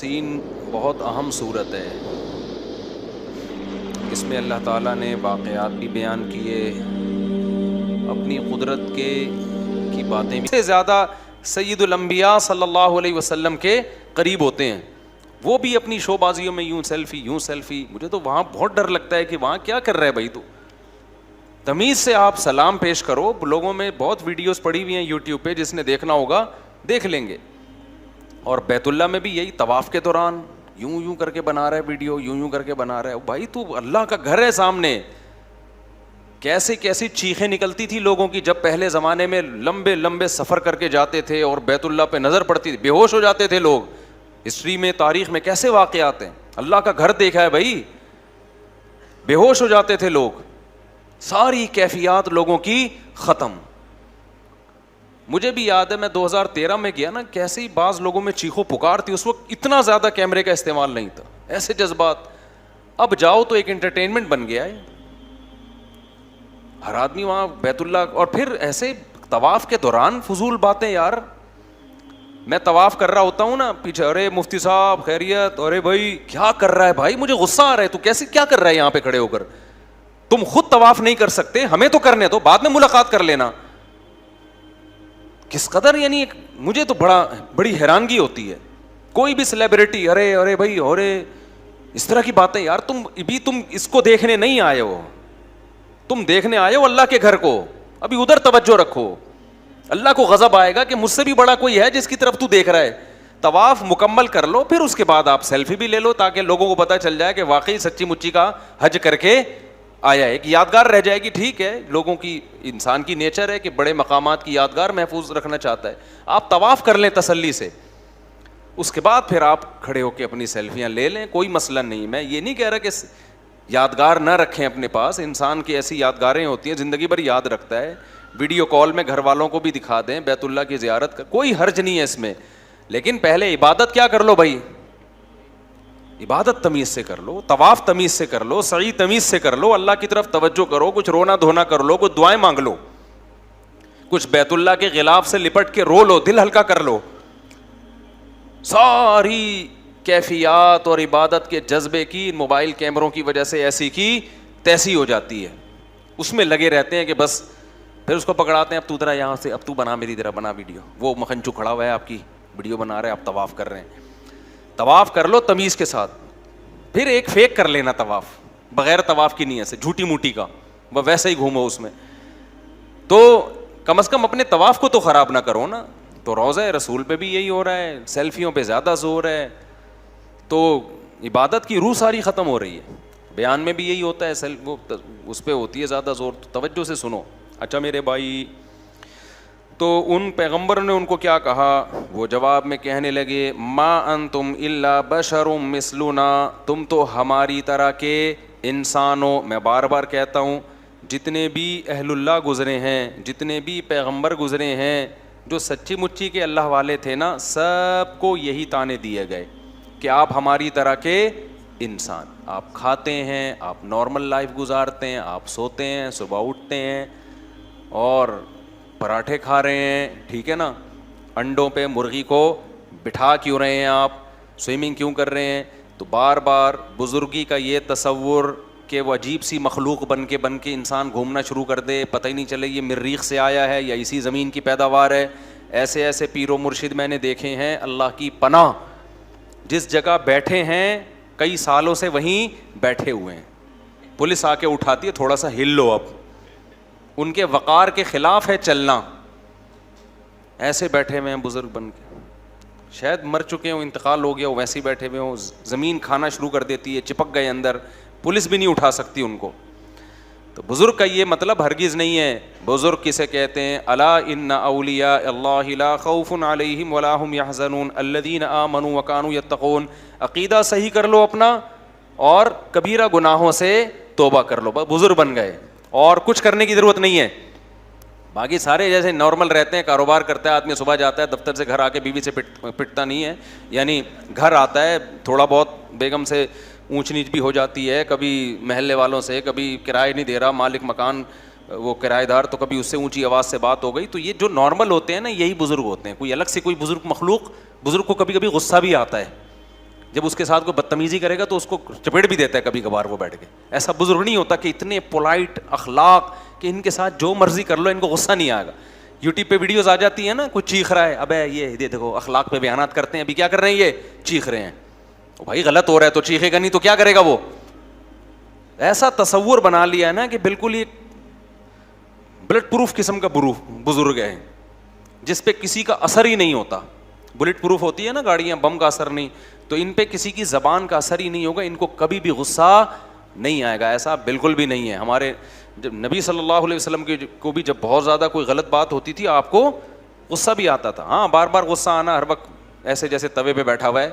یاسین بہت اہم صورت ہے. اس میں اللہ تعالیٰ نے واقعات بھی بیان کیے, اپنی قدرت کی باتیں بھی. سے زیادہ سید الانبیاء صلی اللہ علیہ وسلم کے قریب ہوتے ہیں. وہ بھی اپنی شو بازیوں میں یوں سیلفی. مجھے تو وہاں بہت ڈر لگتا ہے کہ وہاں کیا کر رہا ہے بھائی. تو تمیز سے آپ سلام پیش کرو. لوگوں میں بہت ویڈیوز پڑی ہوئی ہیں یوٹیوب پہ, جس نے دیکھنا ہوگا دیکھ لیں گے. اور بیت اللہ میں بھی یہی طواف کے دوران یوں کر کے بنا رہا ہے ویڈیو, یوں کر کے بنا رہا ہے. بھائی تو اللہ کا گھر ہے سامنے. کیسی چیخیں نکلتی تھی لوگوں کی جب پہلے زمانے میں لمبے سفر کر کے جاتے تھے اور بیت اللہ پہ نظر پڑتی تھی, بے ہوش ہو جاتے تھے لوگ. ہسٹری میں, تاریخ میں کیسے واقعات ہیں. اللہ کا گھر دیکھا ہے بھائی, بے ہوش ہو جاتے تھے لوگ. ساری کیفیات لوگوں کی ختم. مجھے بھی یاد ہے میں 2013 میں گیا نا, کیسے ہی بعض لوگوں میں چیخو پکار تھی. اس وقت اتنا زیادہ کیمرے کا استعمال نہیں تھا, ایسے جذبات. اب جاؤ تو ایک انٹرٹینمنٹ بن گیا ہے. ہر آدمی وہاں بیت اللہ, اور پھر ایسے طواف کے دوران فضول باتیں. یار میں طواف کر رہا ہوتا ہوں نا پیچھے, ارے مفتی صاحب خیریت, ارے بھائی کیا کر رہا ہے بھائی, مجھے غصہ آ رہا ہے. تو کیسے کیا کر رہا ہے یہاں پہ کھڑے ہو کر؟ تم خود طواف نہیں کر سکتے, ہمیں تو کرنے دو, بعد میں ملاقات کر لینا. کس قدر, یعنی مجھے تو بڑی حیرانگی ہوتی ہے. کوئی بھی سیلیبریٹی, ارے بھائی, ارے اس طرح کی باتیں. یار تم اس کو دیکھنے نہیں آئے ہو, تم دیکھنے آئے ہو اللہ کے گھر کو. ابھی ادھر توجہ رکھو. اللہ کو غضب آئے گا کہ مجھ سے بھی بڑا کوئی ہے جس کی طرف تو دیکھ رہا ہے. طواف مکمل کر لو, پھر اس کے بعد آپ سیلفی بھی لے لو, تاکہ لوگوں کو پتہ چل جائے کہ واقعی سچی مچی کا حج کر کے آیا ہے. ایک یادگار رہ جائے گی. ٹھیک ہے, لوگوں کی, انسان کی نیچر ہے کہ بڑے مقامات کی یادگار محفوظ رکھنا چاہتا ہے. آپ طواف کر لیں تسلی سے, اس کے بعد پھر آپ کھڑے ہو کے اپنی سیلفیاں لے لیں, کوئی مسئلہ نہیں. میں یہ نہیں کہہ رہا کہ یادگار نہ رکھیں اپنے پاس. انسان کی ایسی یادگاریں ہوتی ہیں زندگی بھر یاد رکھتا ہے. ویڈیو کال میں گھر والوں کو بھی دکھا دیں بیت اللہ کی زیارت کا, کوئی حرج نہیں ہے اس میں. لیکن پہلے عبادت کیا کر لو بھائی, عبادت تمیز سے کر لو, طواف تمیز سے کر لو, سعی تمیز سے کر لو, اللہ کی طرف توجہ کرو, کچھ رونا دھونا کر لو, کچھ دعائیں مانگ لو, کچھ بیت اللہ کے غلاف سے لپٹ کے رو لو, دل ہلکا کر لو. ساری کیفیات اور عبادت کے جذبے کی موبائل کیمروں کی وجہ سے ایسی کی تیسی ہو جاتی ہے. اس میں لگے رہتے ہیں کہ بس, پھر اس کو پکڑاتے ہیں, اب تو ذرا یہاں سے, اب تو بنا میری طرح بنا ویڈیو. وہ مکھنچو کھڑا ہوا ہے آپ کی ویڈیو بنا رہے ہیں, آپ طواف کر رہے ہیں. طواف کر لو تمیز کے ساتھ, پھر ایک فیک کر لینا طواف بغیر طواف کی نیت سے, جھوٹی موٹی کا, وہ ویسے ہی گھومو اس میں. تو کم از کم اپنے طواف کو تو خراب نہ کرو نا. تو روضہ رسول پہ بھی یہی ہو رہا ہے, سیلفیوں پہ زیادہ زور ہے. تو عبادت کی روح ساری ختم ہو رہی ہے. بیان میں بھی یہی ہوتا ہے, وہ اس پہ ہوتی ہے زیادہ زور. تو توجہ سے سنو. اچھا میرے بھائی, تو ان پیغمبر نے ان کو کیا کہا؟ وہ جواب میں کہنے لگے, ما انتم الا بشر مثلنا, تم تو ہماری طرح کے انسان ہو. میں بار بار کہتا ہوں, جتنے بھی اہل اللہ گزرے ہیں, جتنے بھی پیغمبر گزرے ہیں, جو سچی مچی کے اللہ والے تھے نا, سب کو یہی تانے دیے گئے کہ آپ ہماری طرح کے انسان. آپ کھاتے ہیں, آپ نارمل لائف گزارتے ہیں, آپ سوتے ہیں, صبح اٹھتے ہیں اور پراٹھے کھا رہے ہیں, ٹھیک ہے نا, انڈوں پہ مرغی کو بٹھا کیوں رہے ہیں آپ, سوئمنگ کیوں کر رہے ہیں. تو بار بار بزرگی کا یہ تصور کہ وہ عجیب سی مخلوق بن کے انسان گھومنا شروع کر دے, پتہ ہی نہیں چلے یہ مریخ سے آیا ہے یا اسی زمین کی پیداوار ہے. ایسے پیر و مرشد میں نے دیکھے ہیں, اللہ کی پناہ, جس جگہ بیٹھے ہیں کئی سالوں سے وہیں بیٹھے ہوئے ہیں. پولیس آ کے اٹھاتی ہے, تھوڑا سا ہل لو, اب ان کے وقار کے خلاف ہے چلنا. ایسے بیٹھے ہوئے ہیں بزرگ بن کے, شاید مر چکے ہوں, انتقال ہو گیا ہو, ویسے ہی بیٹھے ہوئے ہوں. زمین کھانا شروع کر دیتی ہے, چپک گئے اندر, پولیس بھی نہیں اٹھا سکتی ان کو. تو بزرگ کا یہ مطلب ہرگز نہیں ہے. بزرگ کسے کہتے ہیں؟ الا ان اولیاء اللہ لا خوف علیہم ولا هم يحزنون الذین آمنوا وکانوا یتقون. عقیدہ صحیح کر لو اپنا, اور کبیرہ گناہوں سے توبہ کر لو, بزرگ بن گئے, اور کچھ کرنے کی ضرورت نہیں ہے. باقی سارے جیسے نارمل رہتے ہیں, کاروبار کرتا ہے آدمی, صبح جاتا ہے دفتر سے, گھر آ کے بیوی سے پٹتا نہیں ہے, یعنی گھر آتا ہے, تھوڑا بہت بیگم سے اونچ نیچ بھی ہو جاتی ہے, کبھی محلے والوں سے, کبھی کرایہ نہیں دے رہا مالک مکان وہ کرایہ دار, تو کبھی اس سے اونچی آواز سے بات ہو گئی. تو یہ جو نارمل ہوتے ہیں نا, یہی بزرگ ہوتے ہیں. کوئی الگ سے کوئی بزرگ مخلوق, بزرگ کو کبھی کبھی غصہ بھی آتا ہے, جب اس کے ساتھ کوئی بدتمیزی کرے گا تو اس کو چپیٹ بھی دیتا ہے کبھی کبھار وہ بیٹھ کے. ایسا بزرگ نہیں ہوتا کہ اتنے پولائٹ اخلاق کہ ان کے ساتھ جو مرضی کر لو ان کو غصہ نہیں آئے گا. یوٹیوب پہ ویڈیوز آ جاتی ہیں نا, کوئی چیخ رہا ہے, ابے یہ دیکھو اخلاق پہ بیانات کرتے ہیں, ابھی کیا کر رہے ہیں یہ چیخ رہے ہیں. بھائی غلط ہو رہا ہے تو چیخے گا نہیں تو کیا کرے گا وہ. ایسا تصور بنا لیا ہے نا کہ بالکل یہ بلٹ پروف قسم کا بزرگ ہے جس پہ کسی کا اثر ہی نہیں ہوتا. بلٹ پروف ہوتی ہے نا گاڑیاں, بم کا اثر نہیں, تو ان پہ کسی کی زبان کا اثر ہی نہیں ہوگا, ان کو کبھی بھی غصہ نہیں آئے گا. ایسا بالکل بھی نہیں ہے. ہمارے جب نبی صلی اللہ علیہ وسلم کو بھی جب بہت زیادہ کوئی غلط بات ہوتی تھی آپ کو غصہ بھی آتا تھا. ہاں بار بار غصہ آنا ہر وقت ایسے جیسے توے پہ بیٹھا ہوا ہے